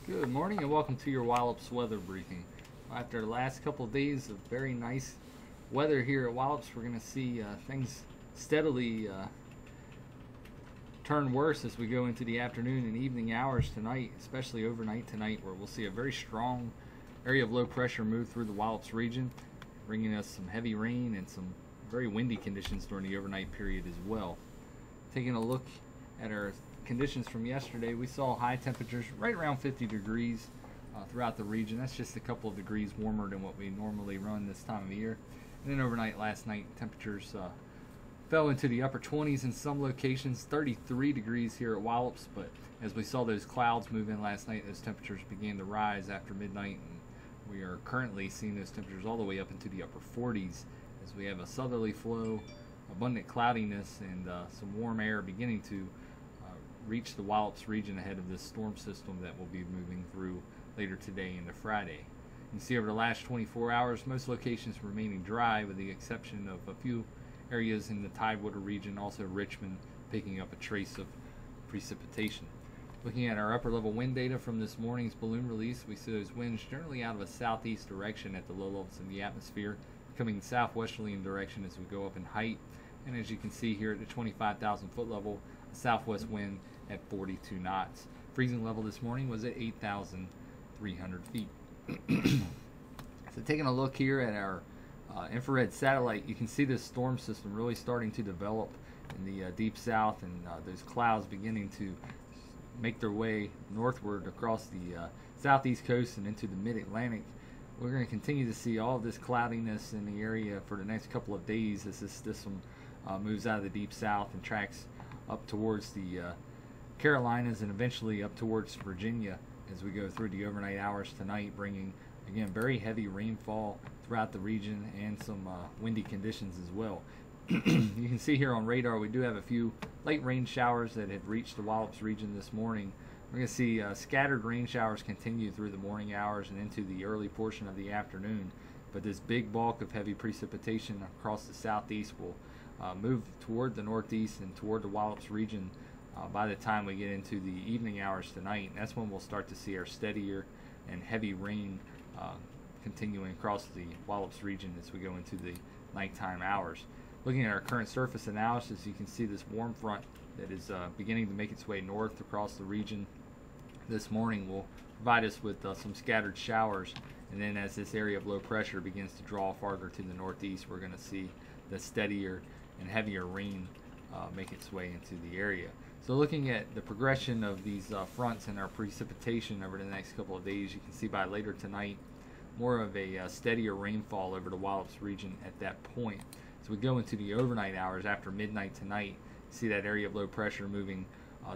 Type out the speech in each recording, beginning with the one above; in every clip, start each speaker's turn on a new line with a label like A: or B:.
A: Good morning and welcome to your Wallops weather briefing. After the last couple of days of very nice weather here at Wallops, we're going to see things steadily turn worse as we go into the afternoon and evening hours tonight, especially overnight tonight, where we'll see a very strong area of low pressure move through the Wallops region, bringing us some heavy rain and some very windy conditions during the overnight period as well. Taking a look at our conditions from yesterday, we saw high temperatures right around 50 degrees throughout the region. That's just a couple of degrees warmer than what we normally run this time of year. And then overnight last night, temperatures fell into the upper 20s in some locations, 33 degrees here at Wallops, but as we saw those clouds move in last night, those temperatures began to rise after midnight, and we are currently seeing those temperatures all the way up into the upper 40s as we have a southerly flow, abundant cloudiness, and some warm air beginning to reach the Wallops region ahead of this storm system that will be moving through later today into Friday. You can see over the last 24 hours, most locations remaining dry with the exception of a few areas in the Tidewater region, also Richmond picking up a trace of precipitation. Looking at our upper level wind data from this morning's balloon release, we see those winds generally out of a southeast direction at the low levels in the atmosphere, coming southwesterly in direction as we go up in height. And as you can see here at the 25,000 foot level, a southwest wind at 42 knots. Freezing level this morning was at 8,300 feet. So taking a look here at our infrared satellite, you can see this storm system really starting to develop in the deep south, and those clouds beginning to make their way northward across the southeast coast and into the mid-Atlantic. We're going to continue to see all of this cloudiness in the area for the next couple of days as this system moves out of the deep south and tracks up towards the Carolinas and eventually up towards Virginia as we go through the overnight hours tonight, bringing again very heavy rainfall throughout the region and some windy conditions as well. You can see here on radar we do have a few light rain showers that have reached the Wallops region this morning. We're going to see scattered rain showers continue through the morning hours and into the early portion of the afternoon, but this big bulk of heavy precipitation across the southeast will move toward the northeast and toward the Wallops region by the time we get into the evening hours tonight. And that's when we'll start to see our steadier and heavy rain continuing across the Wallops region as we go into the nighttime hours. Looking at our current surface analysis, you can see this warm front that is beginning to make its way north across the region this morning will provide us with some scattered showers, and then as this area of low pressure begins to draw farther to the northeast, we're going to see the steadier and heavier rain make its way into the area. So looking at the progression of these fronts and our precipitation over the next couple of days, you can see by later tonight more of a steadier rainfall over the Wallops region at that point. As we go into the overnight hours after midnight tonight, see that area of low pressure moving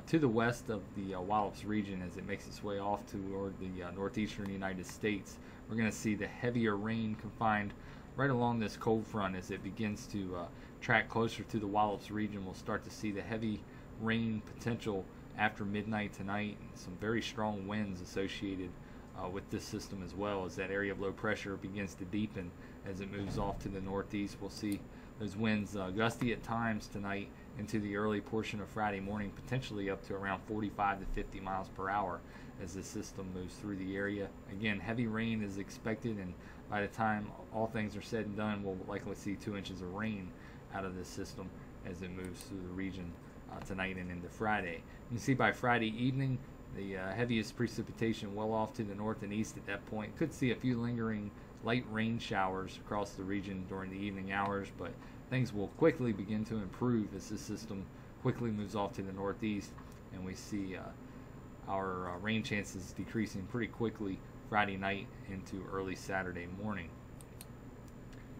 A: to the west of the Wallops region as it makes its way off toward the northeastern United States. We're going to see the heavier rain confined right along this cold front as it begins to track closer to the Wallops region. We'll start to see the heavy rain potential after midnight tonight, and some very strong winds associated with this system as well as that area of low pressure begins to deepen as it moves off to the northeast. We'll see those winds gusty at times tonight into the early portion of Friday morning, potentially up to around 45 to 50 miles per hour as this system moves through the area. Again, heavy rain is expected, and by the time all things are said and done, we'll likely see 2 inches of rain out of this system as it moves through the region tonight and into Friday. You can see by Friday evening, the heaviest precipitation well off to the north and east at that point. Could see a few lingering light rain showers across the region during the evening hours, but things will quickly begin to improve as this system quickly moves off to the northeast, and we see our rain chances decreasing pretty quickly Friday night into early Saturday morning.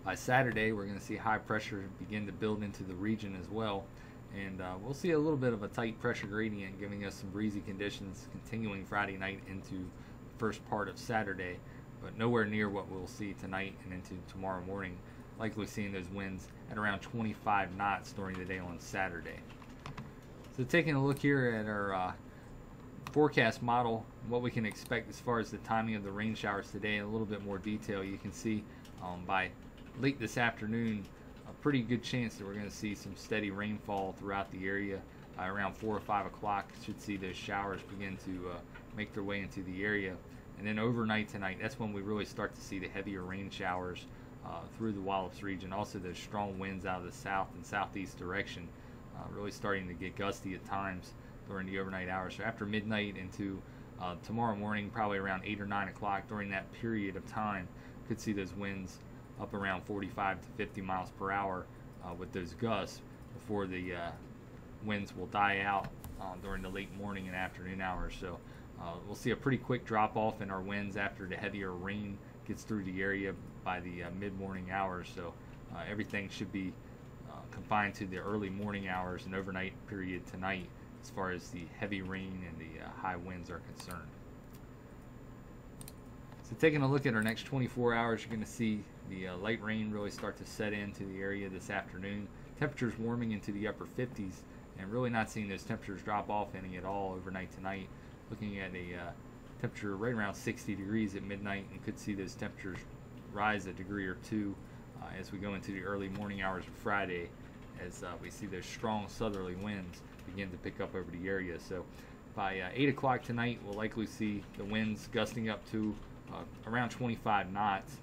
A: By Saturday, we're going to see high pressure begin to build into the region as well, and we'll see a little bit of a tight pressure gradient giving us some breezy conditions continuing Friday night into the first part of Saturday, but nowhere near what we'll see tonight and into tomorrow morning, likely seeing those winds at around 25 knots during the day on Saturday. So taking a look here at our forecast model, what we can expect as far as the timing of the rain showers today in a little bit more detail, you can see by late this afternoon a pretty good chance that we're going to see some steady rainfall throughout the area around 4 or 5 o'clock, should see those showers begin to make their way into the area. And then overnight tonight, that's when we really start to see the heavier rain showers through the Wallops region. Also, those strong winds out of the south and southeast direction, really starting to get gusty at times during the overnight hours. So after midnight into tomorrow morning, probably around 8 or 9 o'clock, during that period of time, could see those winds up around 45 to 50 miles per hour with those gusts before the winds will die out during the late morning and afternoon hours. So we'll see a pretty quick drop off in our winds after the heavier rain gets through the area by the mid-morning hours. So everything should be confined to the early morning hours and overnight period tonight as far as the heavy rain and the high winds are concerned. So taking a look at our next 24 hours, you're going to see the light rain really start to set into the area this afternoon. Temperatures warming into the upper 50s, and really not seeing those temperatures drop off any at all overnight tonight. Looking at a temperature right around 60 degrees at midnight, and could see those temperatures rise a degree or two as we go into the early morning hours of Friday, as we see those strong southerly winds begin to pick up over the area. So by 8 o'clock tonight, we'll likely see the winds gusting up to around 25 knots.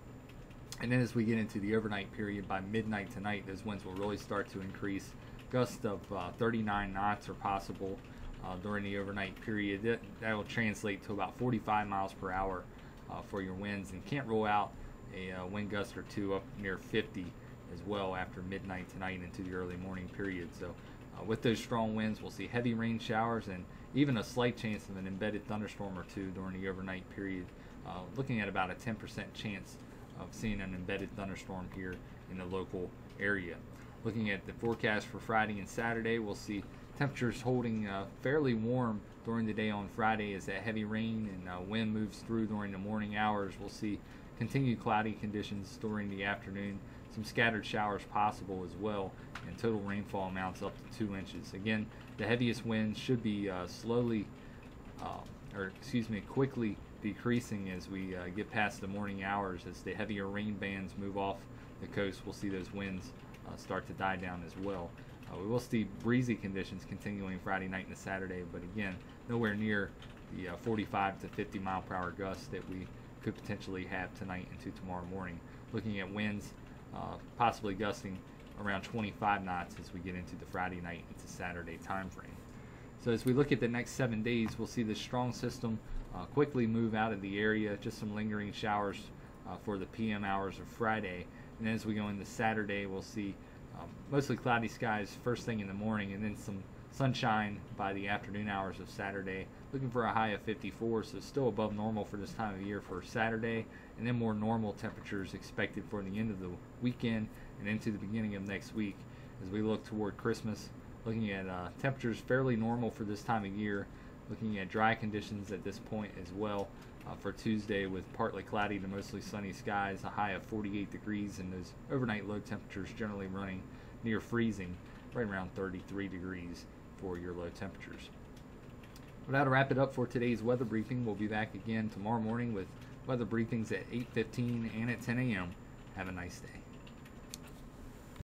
A: And then as we get into the overnight period, by midnight tonight, those winds will really start to increase. Gusts of 39 knots are possible during the overnight period. That will translate to about 45 miles per hour for your winds, and can't rule out a wind gust or two up near 50 as well after midnight tonight into the early morning period. So with those strong winds, we'll see heavy rain showers and even a slight chance of an embedded thunderstorm or two during the overnight period. Looking at about a 10% chance of seeing an embedded thunderstorm here in the local area. Looking at the forecast for Friday and Saturday, we'll see temperatures holding fairly warm during the day on Friday as that heavy rain and wind moves through during the morning hours. We'll see continued cloudy conditions during the afternoon, some scattered showers possible as well, and total rainfall amounts up to 2 inches. Again, the heaviest winds should be quickly decreasing as we get past the morning hours. As the heavier rain bands move off the coast, we'll see those winds start to die down as well. We will see breezy conditions continuing Friday night and Saturday, but again, nowhere near the 45 to 50 mile per hour gusts that we could potentially have tonight into tomorrow morning. Looking at winds possibly gusting around 25 knots as we get into the Friday night into Saturday time frame. So as we look at the next 7 days, we'll see this strong system quickly move out of the area. Just some lingering showers for the PM hours of Friday. And as we go into Saturday, we'll see mostly cloudy skies first thing in the morning, and then some sunshine by the afternoon hours of Saturday. Looking for a high of 54, so still above normal for this time of year for Saturday, and then more normal temperatures expected for the end of the weekend and into the beginning of next week. As we look toward Christmas, looking at temperatures fairly normal for this time of year. Looking at dry conditions at this point as well for Tuesday, with partly cloudy to mostly sunny skies, a high of 48 degrees, and those overnight low temperatures generally running near freezing, right around 33 degrees for your low temperatures. Well, that'll wrap it up for today's weather briefing. We'll be back again tomorrow morning with weather briefings at 8:15 and at 10 a.m. Have a nice day.